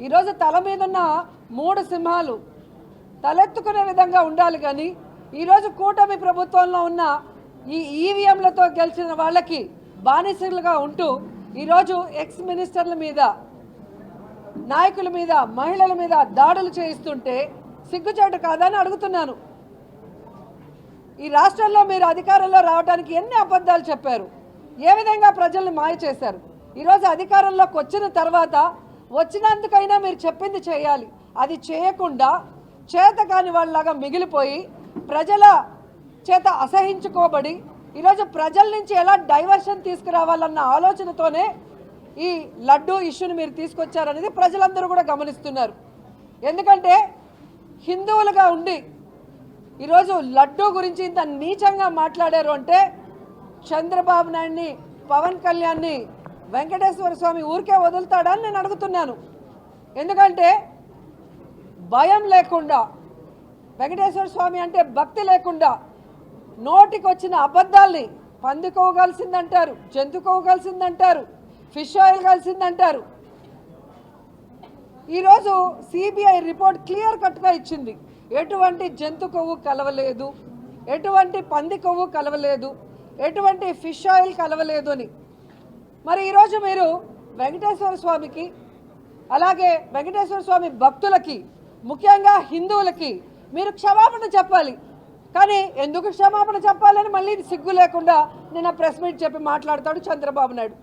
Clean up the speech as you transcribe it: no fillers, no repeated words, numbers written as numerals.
ఈరోజు తల మీద ఉన్న 3 సింహాలు తలెత్తుకునే విధంగా ఉండాలి. కానీ ఈరోజు కూటమి ప్రభుత్వంలో ఉన్న ఈ ఈవీఎంలతో గెలిచిన వాళ్ళకి బానిసలుగా ఉంటూ ఈరోజు ఎక్స్ మినిస్టర్ల మీద, నాయకుల మీద, మహిళల మీద దాడులు చేయిస్తుంటే సిగ్గుచేటు కాదని అడుగుతున్నాను. ఈ రాష్ట్రంలో మీరు అధికారంలో రావడానికి ఎన్ని అబద్ధాలు చెప్పారు, ఏ విధంగా ప్రజల్ని మాయ చేశారు. ఈరోజు అధికారంలోకి వచ్చిన తర్వాత వచ్చినందుకైనా మీరు చెప్పింది చేయాలి. అది చేయకుండా చేతకాని వాళ్ళలాగా మిగిలిపోయి ప్రజల చేత అసహించుకోబడి ఈరోజు ప్రజల నుంచి ఎలా డైవర్షన్ తీసుకురావాలన్న ఆలోచనతోనే ఈ లడ్డూ ఇష్యూని మీరు తీసుకొచ్చారనేది ప్రజలందరూ కూడా గమనిస్తున్నారు. ఎందుకంటే హిందువులుగా ఉండి ఈరోజు లడ్డూ గురించి ఇంత నీచంగా మాట్లాడారు అంటే చంద్రబాబు నాయుడిని, పవన్ కళ్యాణ్ని వెంకటేశ్వర స్వామి ఊరికే వదులుతాడని నేను అడుగుతున్నాను. ఎందుకంటే భయం లేకుండా, వెంకటేశ్వర స్వామి అంటే భక్తి లేకుండా నోటికి వచ్చిన అబద్ధాల్ని పంది కొవ్వు కలిసిందంటారు, జంతు కొవ్వు కలిసిందంటారు, ఫిష్ ఆయిల్ కలిసిందంటారు. ఈరోజు సిబిఐ రిపోర్ట్ క్లియర్ కట్గా ఇచ్చింది. ఎటువంటి జంతు కొవ్వు కలవలేదు, ఎటువంటి పంది కొవ్వు కలవలేదు, ఎటువంటి ఫిష్ ఆయిల్ కలవలేదు అని. మరి ఈరోజు మీరు వెంకటేశ్వర స్వామికి, అలాగే వెంకటేశ్వర స్వామి భక్తులకి, ముఖ్యంగా హిందువులకి మీరు క్షమాపణ చెప్పాలి. కానీ ఎందుకు క్షమాపణ చెప్పాలని మళ్ళీ సిగ్గు లేకుండా నిన్న ప్రెస్ మీట్ చెప్పి మాట్లాడతాడు చంద్రబాబు నాయుడు.